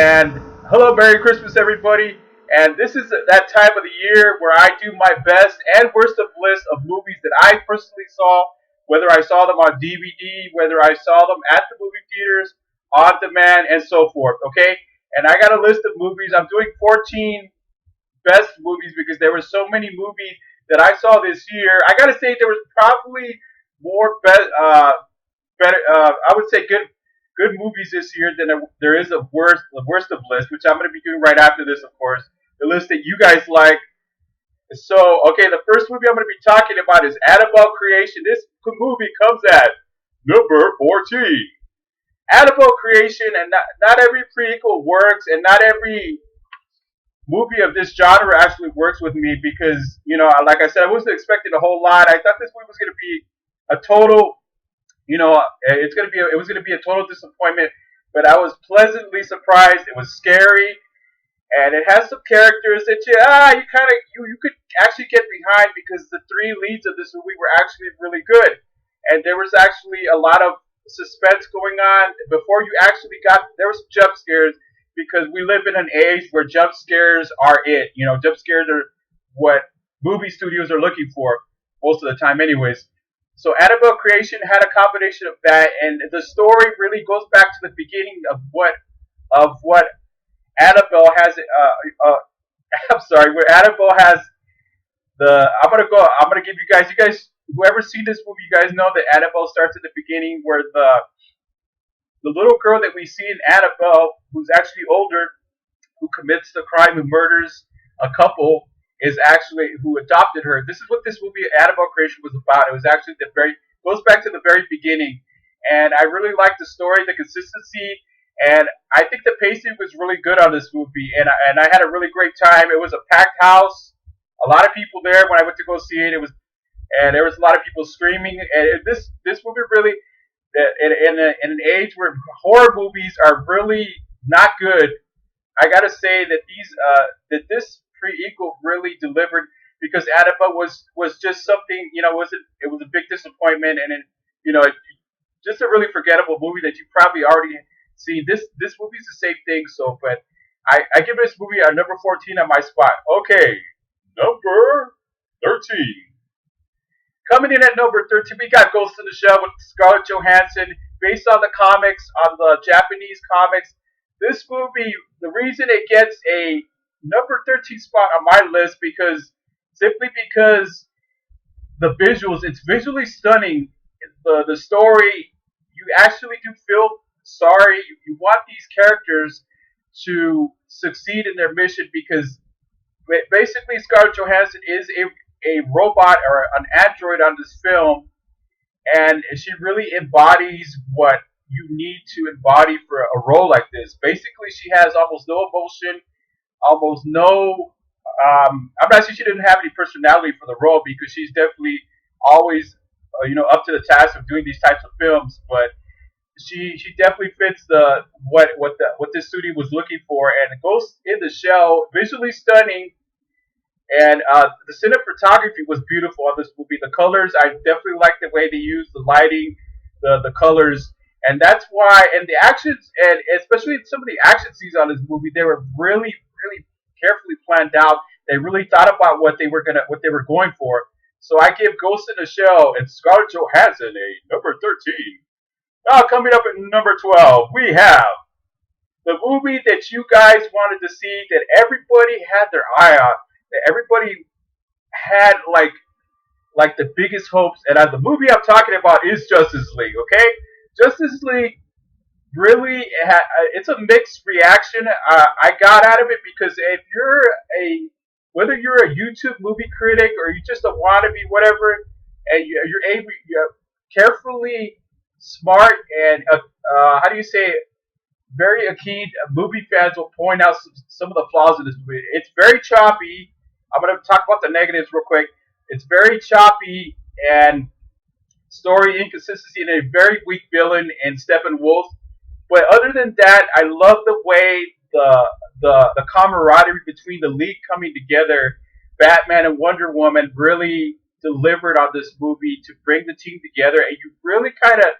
And hello, Merry Christmas, everybody. And this is that time of the year where I do my best and worst of list of movies that I personally saw, whether I saw them on DVD, whether I saw them at the movie theaters, on demand, and so forth. Okay? And I got a list of movies. I'm doing 14 best movies because there were so many movies that I saw this year. I got to say, there was probably more better. I would say good movies this year than there is a worst of list, which I'm going to be doing right after this, of course. The list that you guys like. So, okay, the first movie I'm going to be talking about is Annabelle Creation. This movie comes at number 14. Annabelle Creation, and not every prequel works, and not every movie of this genre actually works with me because, like I said, I wasn't expecting a whole lot. I thought this movie was going to be a total it was gonna be a total disappointment, but I was pleasantly surprised. It was scary, and it has some characters that you could actually get behind because the three leads of this movie were actually really good, and there was actually a lot of suspense going on before you actually got. There were some jump scares because we live in an age where jump scares are it. Jump scares are what movie studios are looking for most of the time, anyways. So Annabelle Creation had a combination of that, and the story really goes back to the beginning of what Annabelle has. I'm sorry, where Annabelle has the. I'm gonna give you guys. Whoever seen this movie, you guys know that Annabelle starts at the beginning, where the little girl that we see in Annabelle, who's actually older, who commits the crime, who murders a couple, is actually who adopted her. This is what this movie Annabelle Creation was about. It was actually goes back to the very beginning, and I really liked the story, the consistency, and I think the pacing was really good on this movie. And I had a really great time. It was a packed house, a lot of people there when I went to go see it. And there was a lot of people screaming. And this movie really, in an age where horror movies are really not good, I gotta say that this pre-equal really delivered because Annabelle was just something, it was a big disappointment, and just a really forgettable movie that you probably already seen. This movie's the same thing. So, but I give this movie a number 14 on my spot. Okay, number 13. Coming in at number 13, we got Ghost in the Shell with Scarlett Johansson, based on the comics, on the Japanese comics. This movie, the reason it gets a number 13 spot on my list simply because the visuals, it's visually stunning. The story, you actually do feel sorry. You want these characters to succeed in their mission because basically Scarlett Johansson is a robot or an android on this film, and she really embodies what you need to embody for a role like this. Basically, she has almost no emotion, almost no. I'm not saying she didn't have any personality for the role because she's definitely always, up to the task of doing these types of films. But she definitely fits what this studio was looking for, and Ghost in the Shell, visually stunning. And the cinematography was beautiful on this movie. The colors, I definitely like the way they used the lighting, the colors, and that's why. And the actions, and especially some of the action scenes on this movie, they were really, really carefully planned out. They really thought about what they were going for. So I give Ghost in the Shell and Scarlett Johansson a number 13. Now coming up at number 12, we have the movie that you guys wanted to see, that everybody had their eye on, that everybody had like the biggest hopes. And the movie I'm talking about is Justice League. Okay, Justice League really it's a mixed reaction I got out of it because if you're whether you're a YouTube movie critic or you just a wannabe whatever, and you're carefully smart and how do you say it, very keen movie fans will point out some of the flaws in this movie. It's very choppy. I'm going to talk about the negatives real quick. It's very choppy and story inconsistency and a very weak villain in Steppenwolf. But other than that, I love the way the camaraderie between the League coming together. Batman and Wonder Woman really delivered on this movie to bring the team together, and you really kind of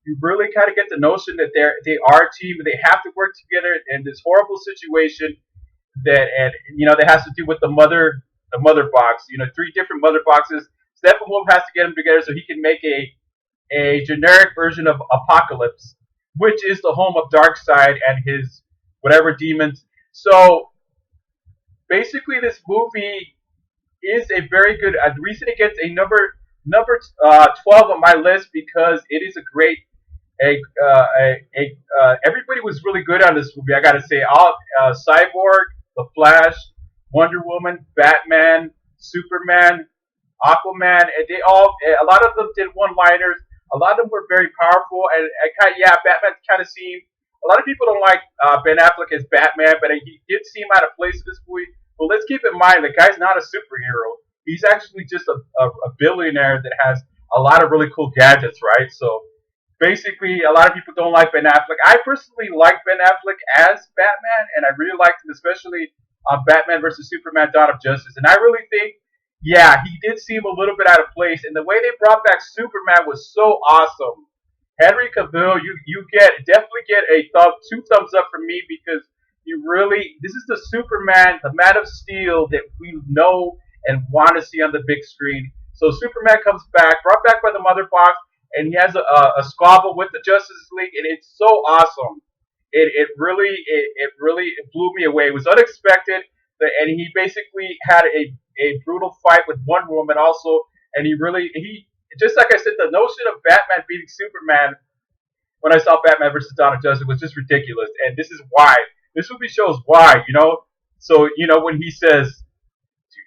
you really kind of get the notion that they are a team and they have to work together in this horrible situation that, and that has to do with the mother box. Three different mother boxes. Steppenwolf has to get them together so he can make a generic version of Apocalypse, which is the home of Darkseid and his whatever demons. So basically, this movie is a very good. The reason it gets a number 12 on my list because it is a great. Everybody was really good on this movie. I gotta say, all Cyborg, The Flash, Wonder Woman, Batman, Superman, Aquaman, and a lot of them did one-liners. A lot of them were very powerful, and yeah, Batman kind of seemed. A lot of people don't like Ben Affleck as Batman, but he did seem out of place in this movie. But let's keep in mind, the guy's not a superhero. He's actually just a billionaire that has a lot of really cool gadgets, right? So basically, a lot of people don't like Ben Affleck. I personally like Ben Affleck as Batman, and I really liked him, especially on Batman versus Superman: Dawn of Justice. And I really think, yeah, he did seem a little bit out of place. And the way they brought back Superman was so awesome. Henry Cavill, you definitely get two thumbs up from me because this is the Superman, the Man of Steel that we know and want to see on the big screen. So Superman comes back, brought back by the Mother Box, and he has a squabble with the Justice League, and it's so awesome. It blew me away. It was unexpected, and he basically had a brutal fight with Wonder Woman also, and he just like I said, the notion of Batman beating Superman when I saw Batman versus Dawn of Justice was just ridiculous, and this is why. This movie shows why. So when he says, "Do you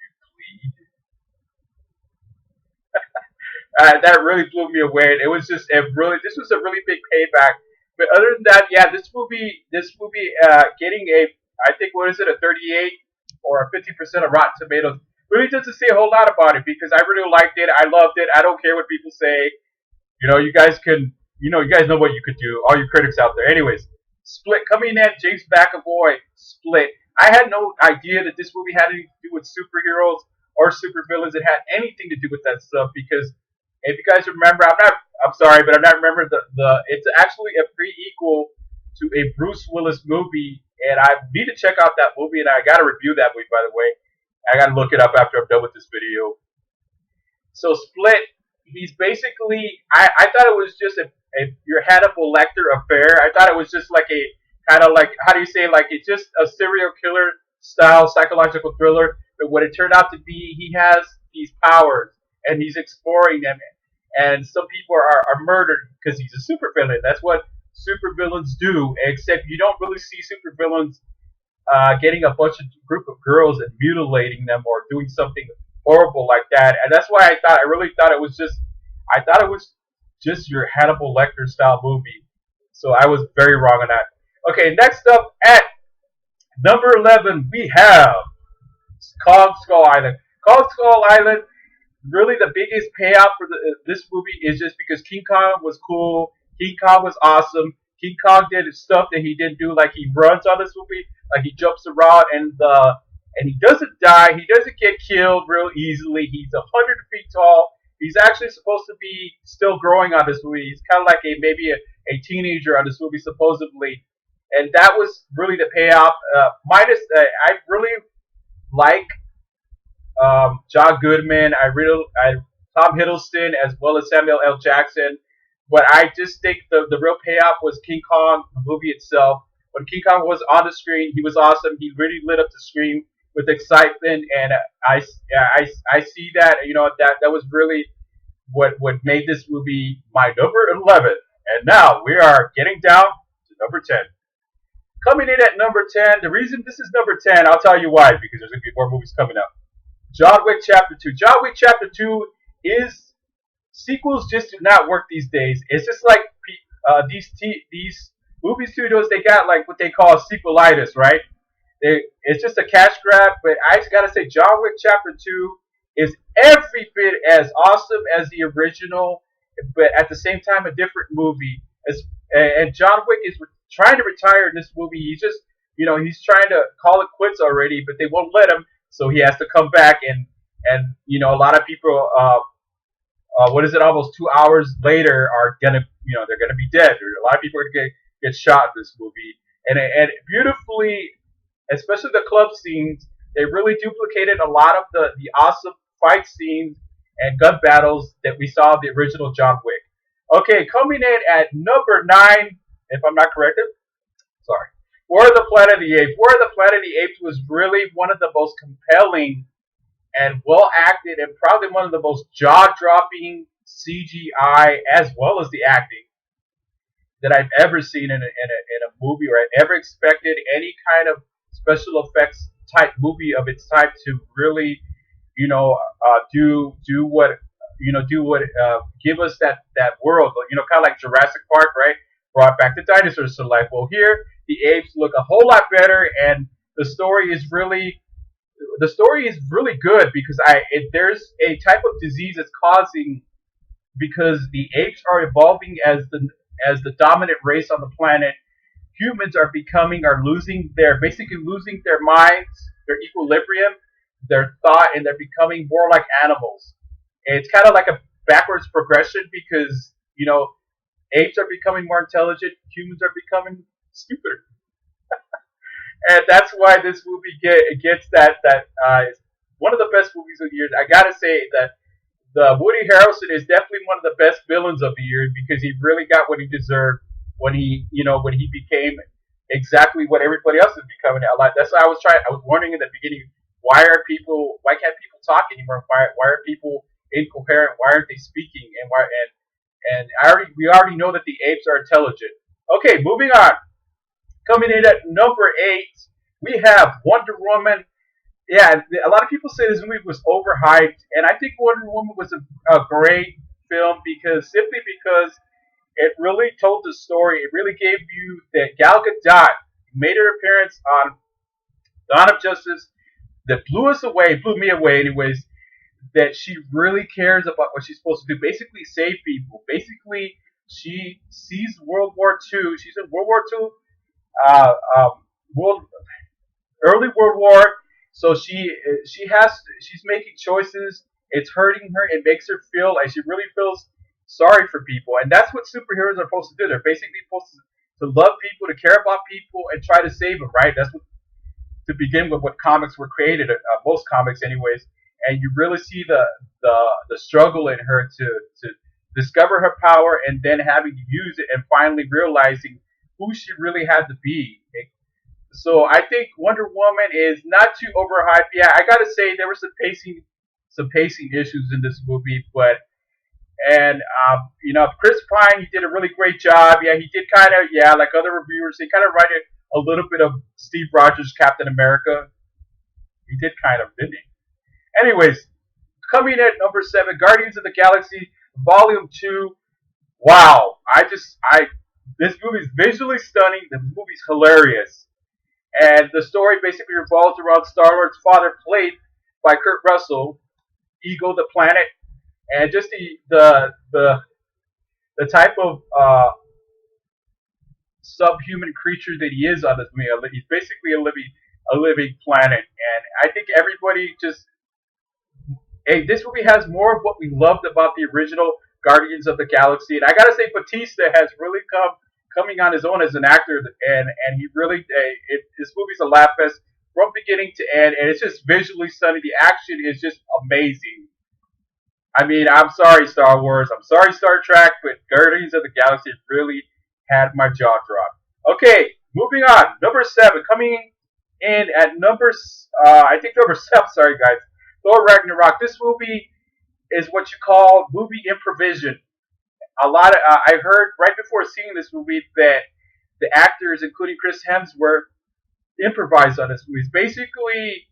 plead?" That really blew me away. It was just this was a really big payback. But other than that, yeah, this movie, getting I think what is it, a 38 or a 50% of Rotten Tomatoes, really doesn't say a whole lot about it because I really liked it. I loved it. I don't care what people say. You guys you guys know what you could do. All you critics out there. Anyways, Split coming in, James McAvoy, Split. I had no idea that this movie had anything to do with superheroes or supervillains. It had anything to do with that stuff because if you guys remember, I'm sorry, but I'm not remembering it's actually a pre-equal to a Bruce Willis movie, and I need to check out that movie, and I got to review that movie, by the way. I got to look it up after I'm done with this video. So Split, he's basically, I thought it was just your Hannibal Lecter affair. I thought it was just like a kind of like, how do you say, like it's just a serial killer style psychological thriller. But what it turned out to be, he has these powers and he's exploring them. And some people are murdered because he's a supervillain. That's what supervillains do. Except you don't really see supervillains getting a bunch of group of girls and mutilating them or doing something horrible like that. And that's why I really thought it was just your Hannibal Lecter style movie. So I was very wrong on that. Okay, next up at number 11 we have Kong Skull Island. Kong Skull Island, really the biggest payoff for this movie is just because King Kong was cool. King Kong was awesome. King Kong did stuff that he didn't do, like he runs on this movie, like he jumps around and he doesn't die. He doesn't get killed real easily. He's 100 feet tall. He's actually supposed to be still growing on this movie. He's kind of like maybe a teenager on this movie supposedly, and that was really the payoff. I really like John Goodman. Tom Hiddleston as well as Samuel L. Jackson. But I just think the real payoff was King Kong, the movie itself. When King Kong was on the screen, he was awesome. He really lit up the screen with excitement, and I see that that was really what made this movie my number 11. And now we are getting down to number 10. Coming in at number 10, the reason this is number 10, I'll tell you why, because there's going to be more movies coming up. John Wick Chapter 2. John Wick Chapter 2 is, sequels just do not work these days. It's just like these movie studios, they got like what they call sequelitis, right? It's just a cash grab, but I just gotta say, John Wick Chapter 2 is every bit as awesome as the original, but at the same time, a different movie. And John Wick is trying to retire in this movie. He's just, he's trying to call it quits already, but they won't let him, so he has to come back. And a lot of people what is it? Almost 2 hours later, are gonna, they're gonna be dead. A lot of people are gonna get shot in this movie, and beautifully, especially the club scenes, they really duplicated a lot of the awesome fight scenes and gun battles that we saw in the original John Wick. Okay, coming in at number 9, if I'm not corrected, sorry. War of the Planet of the Apes. War of the Planet of the Apes was really one of the most compelling and well acted, and probably one of the most jaw dropping CGI as well as the acting that I've ever seen in a movie, or I've ever expected any kind of special effects type movie of its type to really, do what, give us that world, kind of like Jurassic Park, right? Brought back the dinosaurs to life. Well, here the apes look a whole lot better, and the story is really good because there's a type of disease that's causing, because the apes are evolving as the dominant race on the planet. Humans are basically losing their minds, their equilibrium, their thought, and they're becoming more like animals. And it's kind of like a backwards progression because apes are becoming more intelligent, humans are becoming stupider, and that's why this movie gets it's one of the best movies of the year. I gotta say that the Woody Harrelson is definitely one of the best villains of the year because he really got what he deserved when he became exactly what everybody else is becoming. That's why I was wondering in the beginning, why can't people talk anymore? Why are people incoherent? Why aren't they speaking? And we already know that the apes are intelligent. Okay, moving on. Coming in at number 8, we have Wonder Woman. Yeah, a lot of people say this movie was overhyped, and I think Wonder Woman was a great film simply because it really told the story. It really gave you that Gal Gadot made her appearance on Dawn of Justice that blew me away, anyways. That she really cares about what she's supposed to do. Basically, save people. Basically, she sees World War II. She's in World War II, uh, world early World War. So she's making choices. It's hurting her. It makes her feel like she really feels sorry for people, and that's what superheroes are supposed to do. They're basically supposed to love people, to care about people, and try to save them. Right? That's what, to begin with, what comics were created. Most comics, anyways. And you really see the struggle in her to discover her power and then having to use it and finally realizing who she really had to be. So I think Wonder Woman is not too overhyped. Yeah, I gotta say there were some pacing issues in this movie, but and Chris Pine, he did a really great job. Yeah, he did kind of, like other reviewers, he kind of wrote a little bit of Steve Rogers Captain America. He did kind of, didn't he? Anyways, coming at number 7, Guardians of the Galaxy Volume 2. Wow, this movie is visually stunning. The movie's hilarious. And the story basically revolves around Star-Lord's father, played by Kurt Russell, Ego the Planet, and just the type of subhuman creature that he is on this movie. He's basically a living planet, and I think everybody just, hey, this movie has more of what we loved about the original Guardians of the Galaxy, and I gotta say, Batista has really coming on his own as an actor, and he really, this movie's a laugh fest from beginning to end, and it's just visually stunning. The action is just amazing. I mean, I'm sorry, Star Wars. I'm sorry, Star Trek, but Guardians of the Galaxy really had my jaw drop. Okay, moving on. Number 7, coming in at I think number 7. Sorry, guys. Thor Ragnarok. This movie is what you call movie improvisation. I heard right before seeing this movie that the actors, including Chris Hemsworth, improvised on this movie. It's basically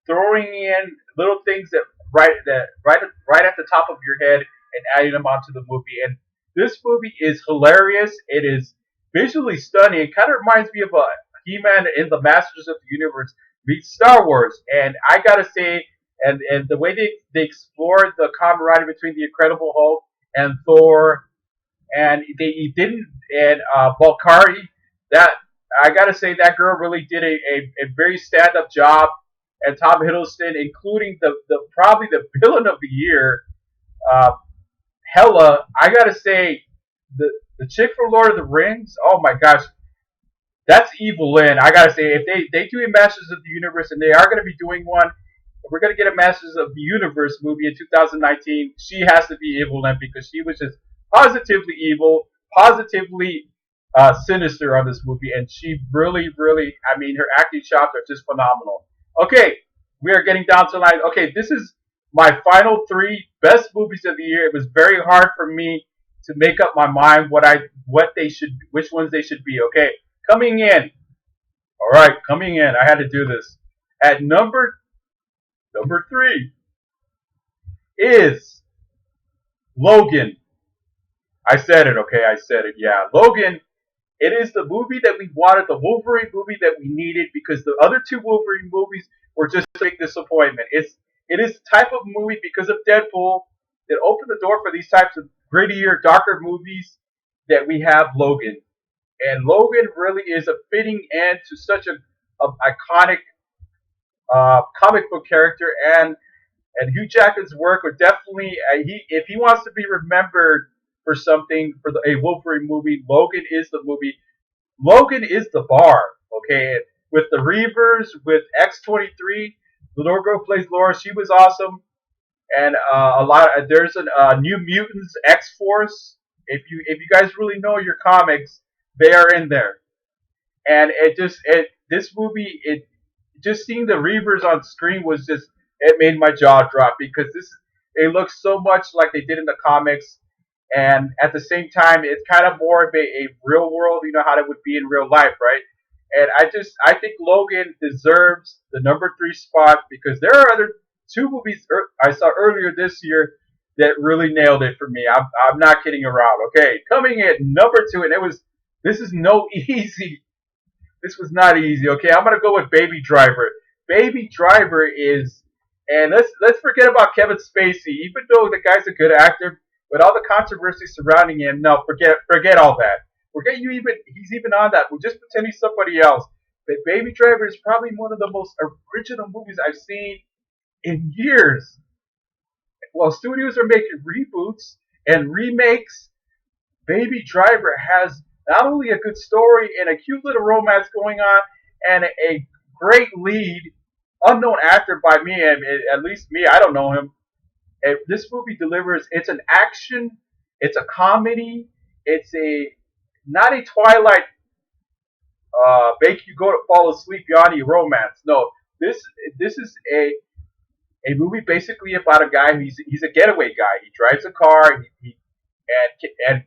throwing in little things right at the top of your head and adding them onto the movie. And this movie is hilarious. It is visually stunning. It kind of reminds me of a He-Man in the Masters of the Universe meets Star Wars. And I gotta say, and the way they explored the camaraderie between the Incredible Hulk and Thor, and Valkyrie, that I gotta say that girl really did a very stand up job. And Tom Hiddleston, including the probably the villain of the year, Hella, I gotta say, the chick from Lord of the Rings. Oh my gosh, that's Evil Lynn. I gotta say, if they do a Masters of the Universe, and they are gonna be doing one, if we're gonna get a Masters of the Universe movie in 2019, she has to be Evil Lynn because she was just positively evil, positively sinister on this movie, and she really, really, I mean, her acting chops are just phenomenal. Okay, we are getting down to line. Okay, this is my final three best movies of the year. It was very hard for me to make up my mind what they should, which ones they should be. Okay, coming in. All right, coming in. I had to do this. At number three is Logan. I said it. Okay, I said it. Yeah, Logan. It is the movie that we wanted, the Wolverine movie that we needed, because the other two Wolverine movies were just a big disappointment. It is the type of movie, because of Deadpool, that opened the door for these types of grittier, darker movies that we have Logan. And Logan really is a fitting end to such a iconic comic book character, and Hugh Jackman's work would definitely, if he wants to be remembered for something for a Wolverine movie, Logan is the movie. Logan is the bar. Okay, with the Reavers, with X-23, the little girl who plays Laura, she was awesome, and a lot. There's a New Mutants X Force. If you guys really know your comics, they are in there, and this movie, it just seeing the Reavers on screen was just, it made my jaw drop, because it looks so much like they did in the comics, and at the same time it's kind of more of a real world, you know how it would be in real life, right? And I think Logan deserves the number three spot, because there are other two movies I saw earlier this year that really nailed it for me. I'm not kidding around. Okay, coming in number two, and this is no easy. This was not easy. Okay, I'm gonna go with Baby Driver. Baby Driver is, and let's forget about Kevin Spacey. Even though the guy's a good actor, with all the controversy surrounding him, no, forget all that. Forget he's even on that. We're just pretending somebody else. But Baby Driver is probably one of the most original movies I've seen in years. While studios are making reboots and remakes, Baby Driver has not only a good story and a cute little romance going on, and a great lead, unknown actor by me, and at least me, I don't know him. And this movie delivers. It's an action, it's a comedy, it's a not a Twilight make you go to fall asleep yawny romance. No, this is a movie basically about a guy he's a getaway guy. He drives a car, and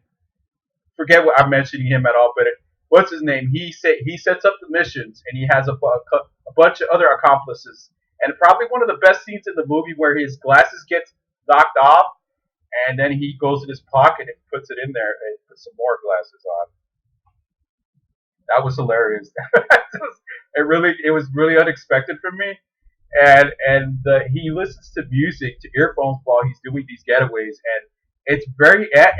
forget what I'm mentioning him at all, but what's his name? He sets up the missions, and he has a bunch of other accomplices. And probably one of the best scenes in the movie, where his glasses get knocked off, and then he goes in his pocket and puts it in there and puts some more glasses on. That was hilarious. It was really unexpected for me. He listens to music to earphones while he's doing these getaways, and it's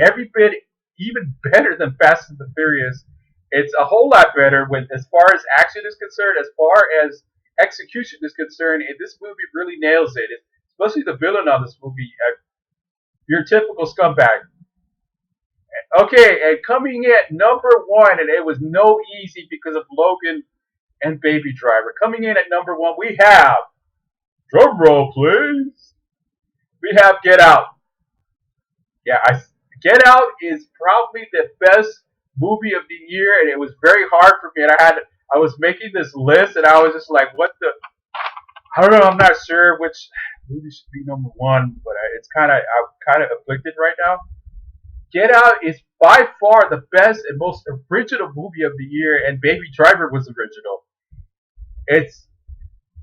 every bit even better than Fast and the Furious. It's a whole lot better when, as far as action is concerned, as far as execution is concerned, and this movie really nails it. Especially the villain on this movie, your typical scumbag. Okay, and coming in at number one, and it was no easy because of Logan and Baby Driver. Coming in at number one, we have, drum roll please, we have Get Out. Yeah, Get Out is probably the best movie of the year, and it was very hard for me. And I was making this list, and I was just like, what the? I don't know. I'm not sure which movie should be number one, but I'm kind of afflicted right now. Get Out is by far the best and most original movie of the year, and Baby Driver was original. It's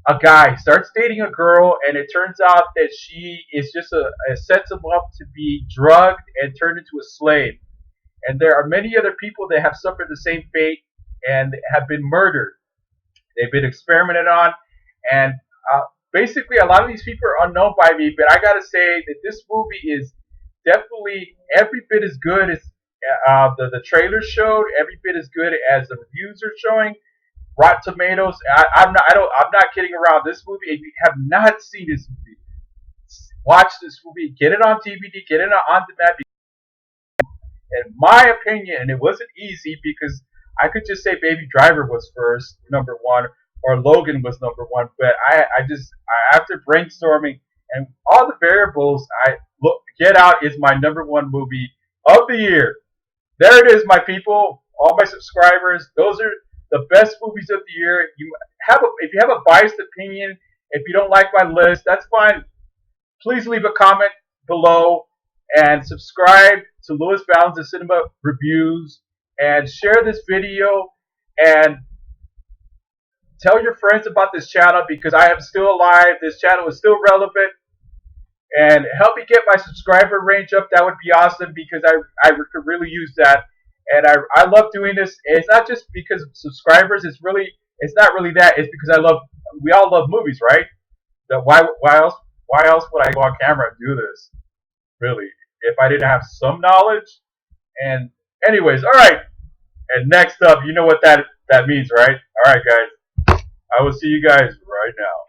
a guy starts dating a girl, and it turns out that she is just sets him up to be drugged and turned into a slave. And there are many other people that have suffered the same fate and have been murdered. They've been experimented on, and basically a lot of these people are unknown by me. But I gotta say that this movie is definitely every bit as good as the trailer showed. Every bit as good as the reviews are showing. Rotten Tomatoes. I'm not kidding around. This movie, if you have not seen this movie, watch this movie. Get it on DVD. Get it on demand. in my opinion, and it wasn't easy because I could just say Baby Driver was first, number one, or Logan was number one. But after brainstorming and all the variables, I look Get Out is my number one movie of the year. There it is, my people, all my subscribers. Those are the best movies of the year. If you have a biased opinion, if you don't like my list, that's fine. Please leave a comment below and subscribe to Louis Valens' Cinema Reviews and share this video and tell your friends about this channel because I am still alive. This channel is still relevant and help me get my subscriber range up. That would be awesome because I could really use that. And I love doing this. It's not just because of subscribers. It's not really that. It's because we all love movies, right? Why else would I go on camera and do this? Really, if I didn't have some knowledge. And anyways, all right. And next up, you know what that means, right? All right, guys. I will see you guys right now.